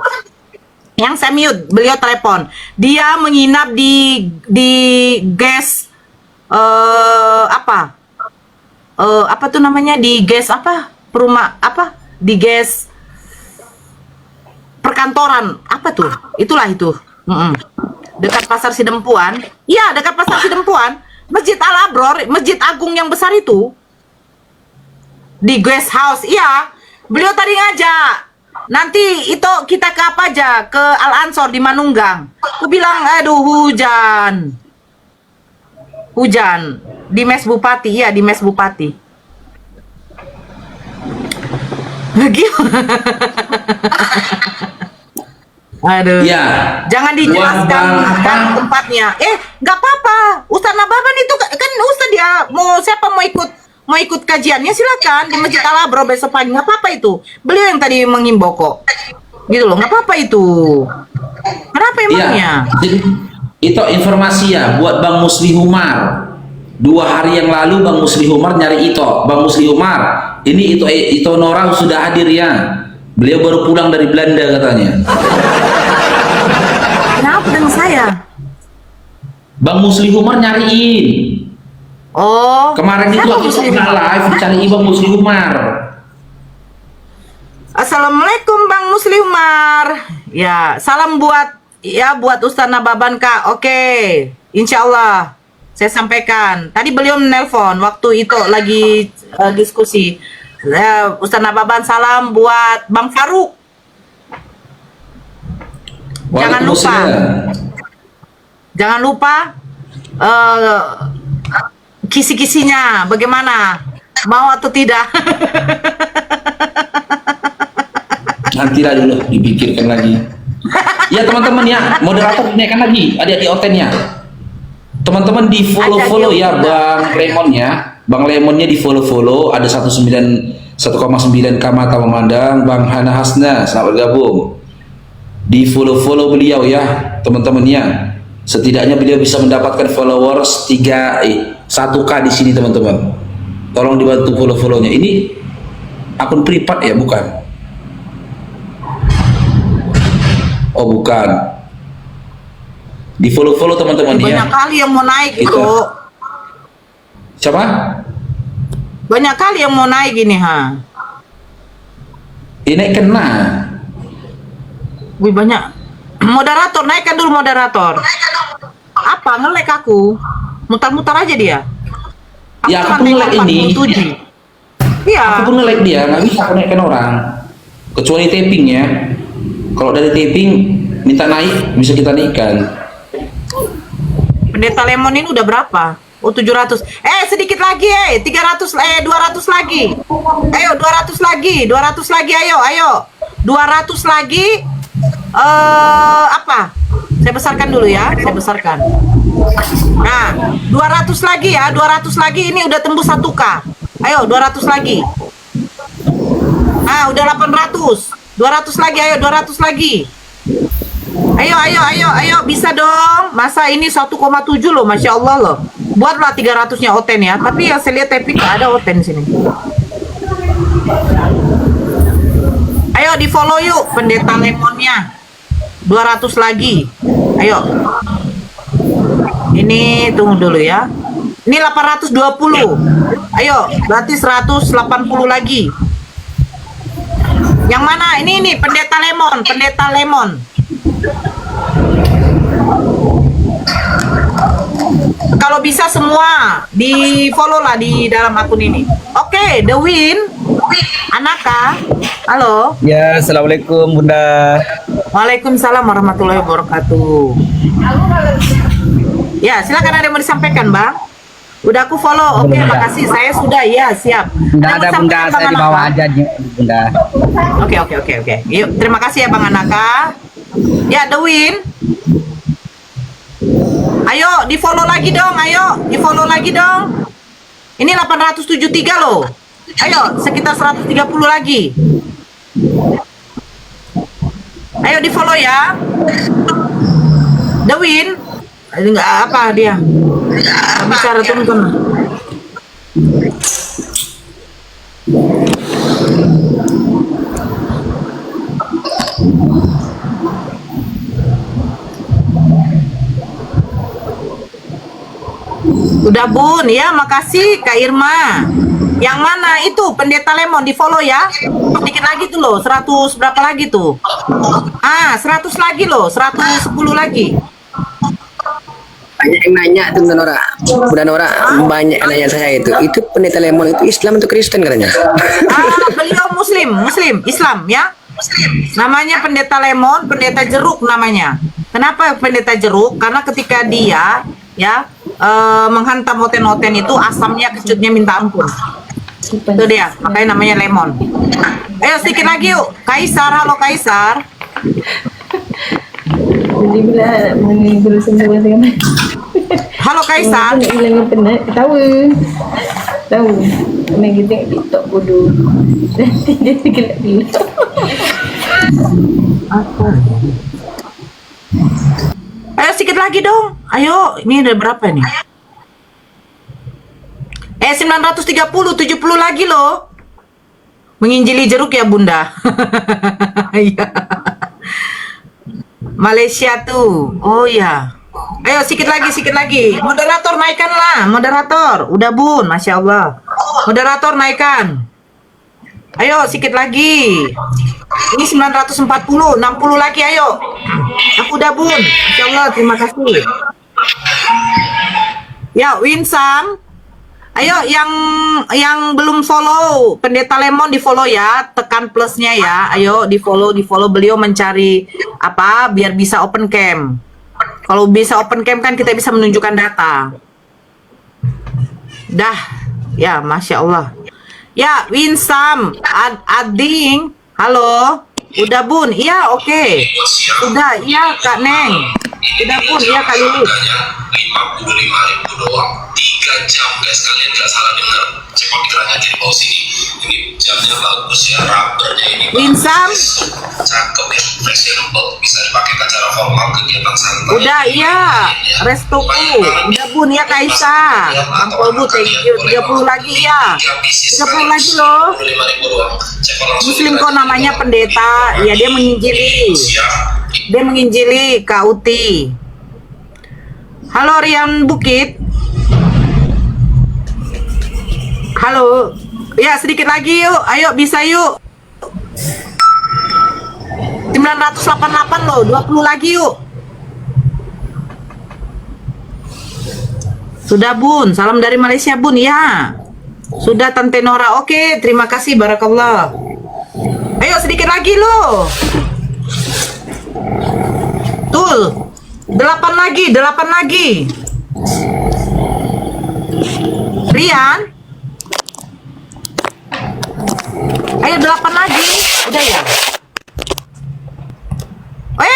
Speaker 2: Yang saya mute, beliau telepon. Dia menginap di guest apa tuh namanya, di guest di guest perkantoran apa tuh? Itulah itu. Dekat Pasar Sidempuan. Iya, dekat Pasar Sidempuan. Masjid Al-Abror, masjid agung yang besar itu. Di guest house. Iya. Beliau tadi ngajak. Nanti itu kita ke apa aja? Ke Al-Ansor di Manunggang. Aku bilang, aduh hujan. Hujan. Di Mes Bupati, ya di Mes Bupati. Lagi. Aduh.
Speaker 6: Ya.
Speaker 2: Jangan dijelaskan kan tempatnya. Nggak apa-apa. Ustadz Nababan itu kan Ustadz dia siapa mau ikut kajiannya silakan di Masjid Al-Abror besok pagi, nggak apa-apa itu. Beliau yang tadi mengimbau kok, gitu loh, nggak apa-apa itu. Kenapa emangnya?
Speaker 6: Jadi, itu informasi ya buat Bang Musli Umar. 2 hari yang lalu Bang Musli Umar nyari Ito. Bang Musli Umar, ini Ito Nora sudah hadir ya. Beliau baru pulang dari Belanda katanya.
Speaker 2: Kenapa dengan saya?
Speaker 6: Bang Musli Umar nyariin.
Speaker 2: Oh,
Speaker 6: Kemarin itu
Speaker 2: siapa
Speaker 6: waktu
Speaker 2: Muslim?
Speaker 6: kita live dicari Bang Musli Umar.
Speaker 2: Assalamualaikum Bang Musli Umar. Ya, salam buat Ustadz Nababan Kak. Oke, insya Allah saya sampaikan. Tadi beliau menelpon waktu itu lagi diskusi. Ustadz Nababan salam buat Bang Faruk. Jangan lupa kisi-kisinya bagaimana, mau atau tidak?
Speaker 6: Nantilah dulu dipikirkan lagi. Ya teman-teman ya, moderator dinaikkan lagi adik-adik otennya. Teman-teman di follow ya Bang Lemonnya. Bang Lemonnya di follow ada 1919 1,9K mata memandang. Bang Hana Hasna, selamat bergabung. Di follow beliau ya teman-teman ya. Setidaknya beliau bisa mendapatkan followers 1K di sini teman-teman. Tolong dibantu follow-follownya. Ini akun privat ya, bukan? Oh bukan. Di follow teman-teman ya.
Speaker 2: Banyak kali yang mau naik
Speaker 6: Itu.
Speaker 2: itu.
Speaker 6: Siapa?
Speaker 2: Banyak kali yang mau naik ini, ha.
Speaker 6: Ini kena.
Speaker 2: Wih, banyak. Moderator, naikkan dulu moderator. Apa? Nge-lag aku. Mutar-mutar aja dia.
Speaker 6: Ya,
Speaker 2: cuma
Speaker 6: aku pun
Speaker 2: tengok
Speaker 6: nge-lag ini.
Speaker 2: 47. Iya.
Speaker 6: Aku pun nge-lag dia, nggak bisa aku naikkan orang. Kecuali taping ya. Kalau dari taping minta naik, bisa kita naikkan.
Speaker 2: Pendeta Lemon ini udah berapa? Oh, 700. Sedikit lagi, 300, 200 lagi. Ayo, 200 lagi, 200 lagi, ayo. 200 lagi. Apa? Saya besarkan dulu ya, saya besarkan. Nah, 200 lagi ya, 200 lagi, ini udah tembus 1K. Ayo, 200 lagi. Ah, udah 800. 200 lagi, ayo, 200 lagi. Ayo, bisa dong. Masa ini 1,7 loh, Masya Allah loh. Buatlah 300-nya Oten ya. Tapi yang saya lihat tapi nggak ada Oten sini. Ayo di follow yuk Pendeta Lemonnya. 200 lagi. Ayo. Ini tunggu dulu ya. Ini 820. Ayo, berarti 180 lagi. Yang mana? Ini Pendeta Lemon. Kalau bisa semua di follow lah di dalam akun ini. Oke, The Win, Anaka, halo.
Speaker 9: Ya, assalamualaikum Bunda.
Speaker 2: Waalaikumsalam warahmatullahi wabarakatuh. Ya, silakan, ada yang mau disampaikan, Bang? Udah aku follow. Oke, makasih. Saya sudah, ya, siap.
Speaker 9: Nggak ada Bunda, saya di bawah aja Bunda.
Speaker 2: Oke. Yuk, terima kasih ya Bang Anaka. Ya, The Win. Ayo, di follow lagi dong. Ini 873 loh. Ayo, sekitar 130 lagi. Ayo di follow ya. The Win. Enggak apa dia. Bicara teman-teman. Udah Bun, ya makasih Kak Irma. Yang mana itu Pendeta Lemon di follow ya. Sedikit lagi tuh loh, 100 berapa lagi tuh? 100 lagi loh, 110 lagi.
Speaker 8: Banyak yang nanya tuh Bunda Nora, banyak yang nanya saya itu Pendeta Lemon itu Islam atau Kristen katanya.
Speaker 2: Beliau Muslim, Islam ya. Namanya Pendeta Lemon, pendeta jeruk namanya. Kenapa pendeta jeruk? Karena ketika dia ya menghantam oten-oten itu asamnya kecutnya minta ampun. Itu dia, makanya namanya lemon. Ayo sedikit lagi yuk. Kaisar, halo Kaisar. Halo Kaisar.
Speaker 10: Tahu. Gitu TikTok bodoh. Jadi gila.
Speaker 2: Ayo sedikit lagi dong. Ayo, ini udah berapa nih? 930, 70 lagi loh. Menginjili jeruk ya Bunda. Iya. Malaysia tuh. Oh ya. Ayo sedikit lagi. Moderator naikkan lah, moderator. Udah Bun, Masya Allah. Moderator naikkan. Ayo sedikit lagi. Ini 940, 60 lagi ayo. Aku udah Bun. Masya Allah, terima kasih. Ya, Winsam. Ayo yang belum follow Pendeta Lemon di follow ya, tekan plusnya ya. Ayo di follow beliau mencari apa biar bisa open cam. Kalau bisa open cam kan kita bisa menunjukkan data. Dah, ya Masya Allah. Ya Winsam, Ading, halo. Udah Bun, iya oke. Udah, iya Kak Neng. Udah Bun, iya Kak Lilis.
Speaker 11: 55.000 doang. 3 3 jam guys, kalian nggak salah dengar. Coba kita lihat di bawah sini. Ini jamnya bagus ya, rubbernya ini
Speaker 2: Winsam,
Speaker 11: cakep ya, fashionable, bisa dipakai ke acara formal, kegiatan santai.
Speaker 2: udah iya, restoku, udah Bun ya Kaisa, Ampol Bu, thank you, 30 lagi ya, 30 lagi loh.
Speaker 11: 25.000 doang. Cek langsung.
Speaker 2: Muslim kok namanya pendeta, ya dia menginjili Kak Uti. Halo Rian Bukit. Halo. Ya, sedikit lagi yuk. Ayo bisa yuk. 988 loh, 20 lagi yuk. Sudah Bun, salam dari Malaysia Bun ya. Sudah Tante Nora, oke, terima kasih barakallah. Ayo sedikit lagi loh. Tuh, 8 lagi. Rian, ayo 8 lagi, udah ya.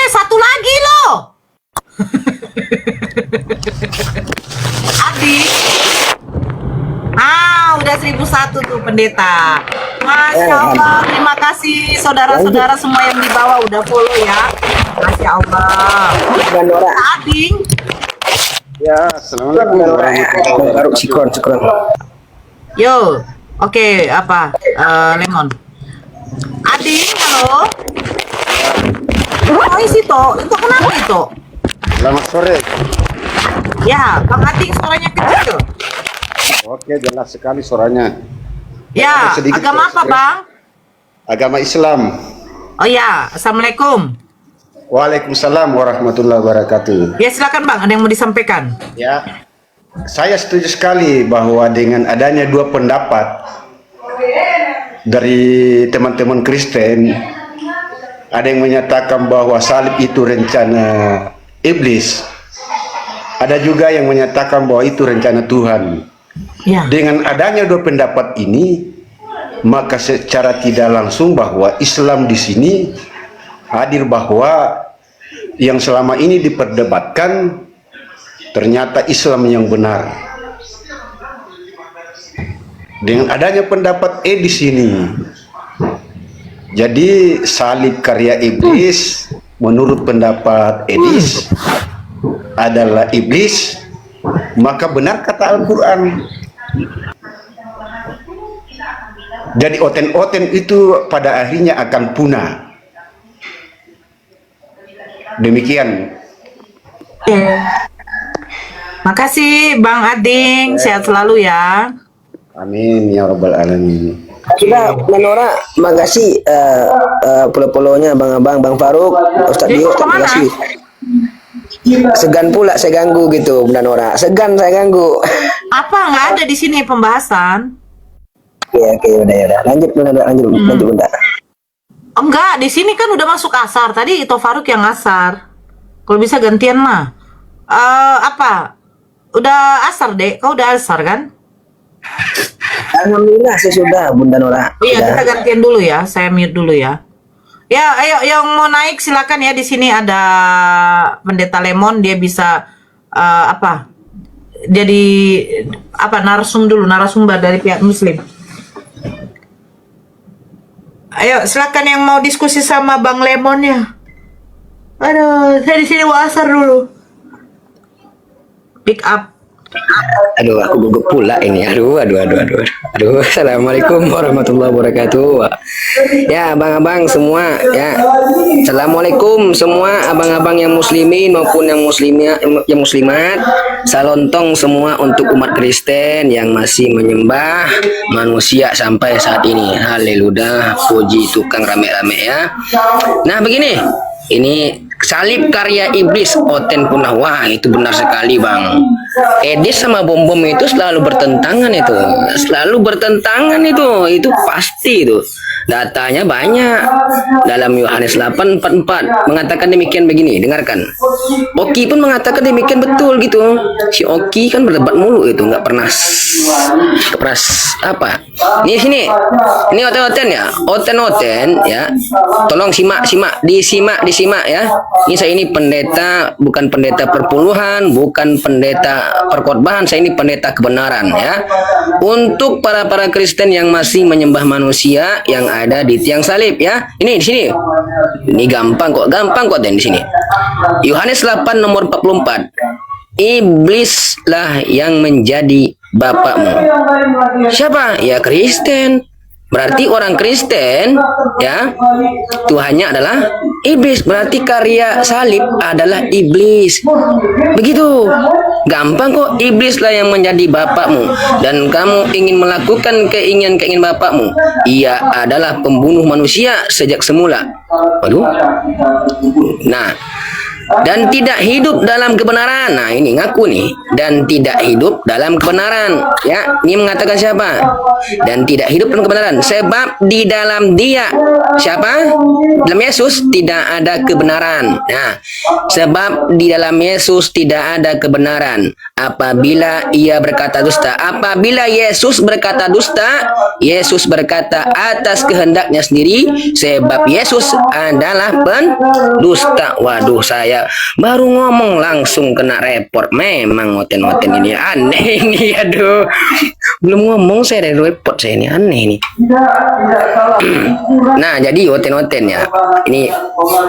Speaker 2: 1 lagi loh. Adik. Udah 1001 tuh pendeta. Masya Allah, terima kasih saudara-saudara semua yang di bawah udah follow ya. Masya Allah. Ading.
Speaker 7: Ya, assalamualaikum warahmatullahi wabarakatuh.
Speaker 8: Syukron.
Speaker 2: Yo, oke, apa? Lemon. Ading, halo. Oh, isi toh. Itu kenapa itu?
Speaker 7: Selamat sore.
Speaker 2: Ya, Bang Ading suaranya kecil.
Speaker 7: Oke, jelas sekali suaranya.
Speaker 2: Ya,
Speaker 7: Ada sedikit
Speaker 2: agama apa, Bang?
Speaker 7: Agama Islam.
Speaker 2: Oh ya, Assalamualaikum.
Speaker 7: Waalaikumsalam warahmatullahi wabarakatuh.
Speaker 2: Ya, silakan Bang, ada yang mau disampaikan?
Speaker 7: Ya, saya setuju sekali bahwa dengan adanya dua pendapat dari teman-teman Kristen, ada yang menyatakan bahwa salib itu rencana iblis, ada juga yang menyatakan bahwa itu rencana Tuhan.
Speaker 2: Ya.
Speaker 7: Dengan adanya dua pendapat ini, maka secara tidak langsung bahwa Islam di sini hadir bahwa yang selama ini diperdebatkan ternyata Islam yang benar. Dengan adanya pendapat di sini, jadi salib karya iblis menurut pendapat Edis adalah iblis, maka benar kata Al-Quran. Jadi oten-oten itu pada akhirnya akan punah. Demikian.
Speaker 2: Makasih Bang Ading, sehat selalu ya.
Speaker 7: Amin ya rabbal alamin.
Speaker 8: Sudah, Menora, makasih follow-follownya Bang Bang Faruk, Ustaz Dio, terima kasih. Segan pula saya ganggu gitu, Bunda Nora. Segan saya ganggu.
Speaker 2: Apa nggak ada di sini pembahasan?
Speaker 8: Oke, udah. Lanjut Bunda.
Speaker 2: Enggak, di sini kan udah masuk asar. Tadi itu Faruk yang asar. Kalau bisa gantian lah. Apa? Udah asar, Dek. Kau udah asar kan?
Speaker 8: Alhamdulillah saya sudah, Bunda Nora.
Speaker 2: Iya, kita gantian dulu ya. Saya mute dulu ya. Ya, ayo yang mau naik silakan ya. Di sini ada Pendeta Lemon, dia bisa apa? Jadi apa narasumber dari pihak Muslim. Ayo silakan yang mau diskusi sama Bang Lemon ya. Aduh, saya di sini mau asar dulu. Pick up.
Speaker 8: Aduh, aku gugup pula ini. Aduh. Assalamualaikum warahmatullahi wabarakatuh. Ya, abang-abang semua ya. Assalamualaikum semua abang-abang yang muslimin maupun yang muslimat. Salontong semua untuk umat Kristen yang masih menyembah manusia sampai saat ini. Haleluya, puji tukang rame-rame ya. Nah, begini. Ini salib karya iblis oten punah. Wah, itu benar sekali Bang. Edis sama bom-bom itu selalu bertentangan itu. Itu pasti itu. Datanya banyak. Dalam Yohanes 8:44 mengatakan demikian begini, dengarkan. Oki pun mengatakan demikian betul gitu. Si Oki kan berdebat mulu itu, nggak pernah apa. Ini sini. Ini oten-oten ya. Oten-oten ya. Tolong disimak ya. Saya ini pendeta, bukan pendeta perpuluhan, bukan pendeta perkhotbahan, saya ini pendeta kebenaran ya. Untuk para Kristen yang masih menyembah manusia yang ada di tiang salib ya. Ini di sini. Ini gampang kok di sini. Yohanes 8 nomor 44. Iblislah yang menjadi bapakmu. Siapa? Ya Kristen. Berarti orang Kristen ya Tuhannya adalah iblis, berarti karya salib adalah iblis. Begitu gampang kok. Iblislah yang menjadi bapakmu dan kamu ingin melakukan keinginan bapakmu. Ia adalah pembunuh manusia sejak semula. Waduh. Nah, dan tidak hidup dalam kebenaran. Nah, ini ngaku nih, dan tidak hidup dalam kebenaran ya. Ini mengatakan siapa? Dan tidak hidup dalam kebenaran, sebab di dalam dia, siapa? Dalam Yesus tidak ada kebenaran. Nah, sebab di dalam Yesus tidak ada kebenaran. Apabila ia berkata dusta, apabila Yesus berkata dusta, Yesus berkata atas kehendaknya sendiri, sebab Yesus adalah pendusta. Waduh, saya baru ngomong langsung kena report. Memang oten-oten ini aneh nih, aduh. Belum ngomong saya dari report, saya ini aneh nih. Nah, jadi oten-oten ya. Ini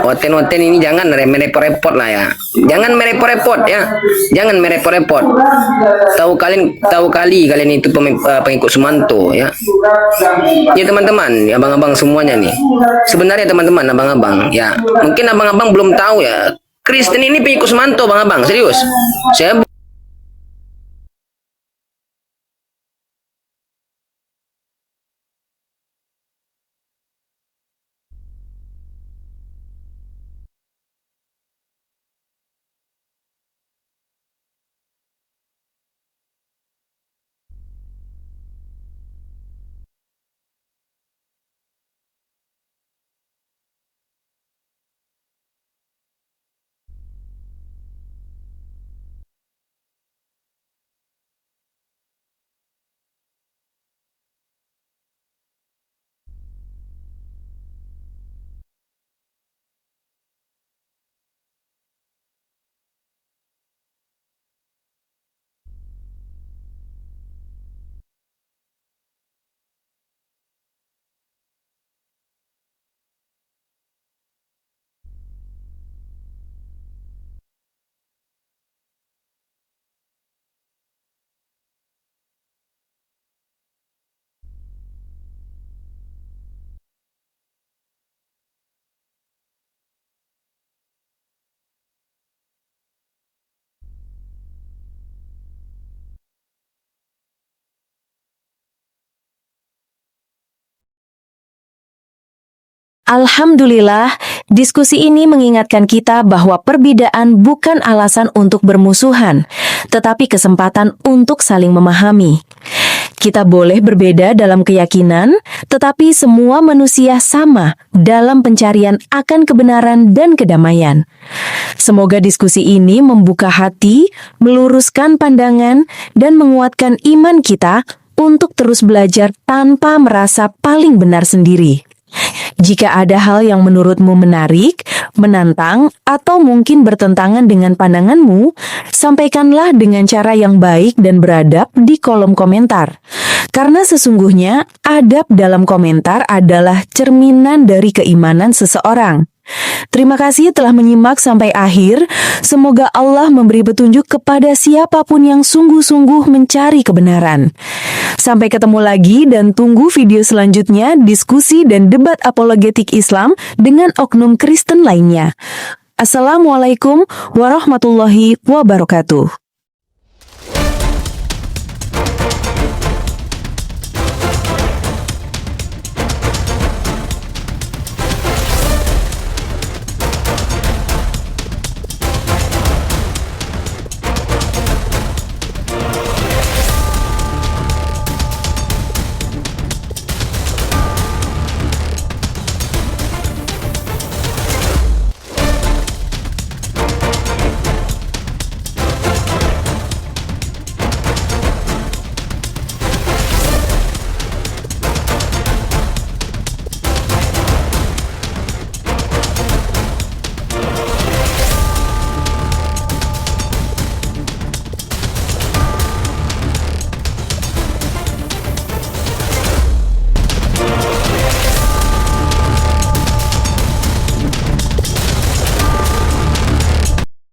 Speaker 8: oten-oten ini jangan merepot-repot lah ya. Jangan merepot-repot ya. Jangan merepot-repot. Tahu kali kalian itu pengikut Sumanto ya. Ya teman-teman, abang-abang semuanya nih. Sebenarnya teman-teman, abang-abang ya. Mungkin abang-abang belum tahu ya. Kristen ini pengikut Sumanto, abang-abang, serius. Saya
Speaker 3: Alhamdulillah, diskusi ini mengingatkan kita bahwa perbedaan bukan alasan untuk bermusuhan, tetapi kesempatan untuk saling memahami. Kita boleh berbeda dalam keyakinan, tetapi semua manusia sama dalam pencarian akan kebenaran dan kedamaian. Semoga diskusi ini membuka hati, meluruskan pandangan, dan menguatkan iman kita untuk terus belajar tanpa merasa paling benar sendiri. Jika ada hal yang menurutmu menarik, menantang, atau mungkin bertentangan dengan pandanganmu, sampaikanlah dengan cara yang baik dan beradab di kolom komentar. Karena sesungguhnya, adab dalam komentar adalah cerminan dari keimanan seseorang. Terima kasih telah menyimak sampai akhir. Semoga Allah memberi petunjuk kepada siapapun yang sungguh-sungguh mencari kebenaran. Sampai ketemu lagi dan tunggu video selanjutnya diskusi dan debat apologetik Islam dengan oknum Kristen lainnya. Assalamualaikum warahmatullahi wabarakatuh.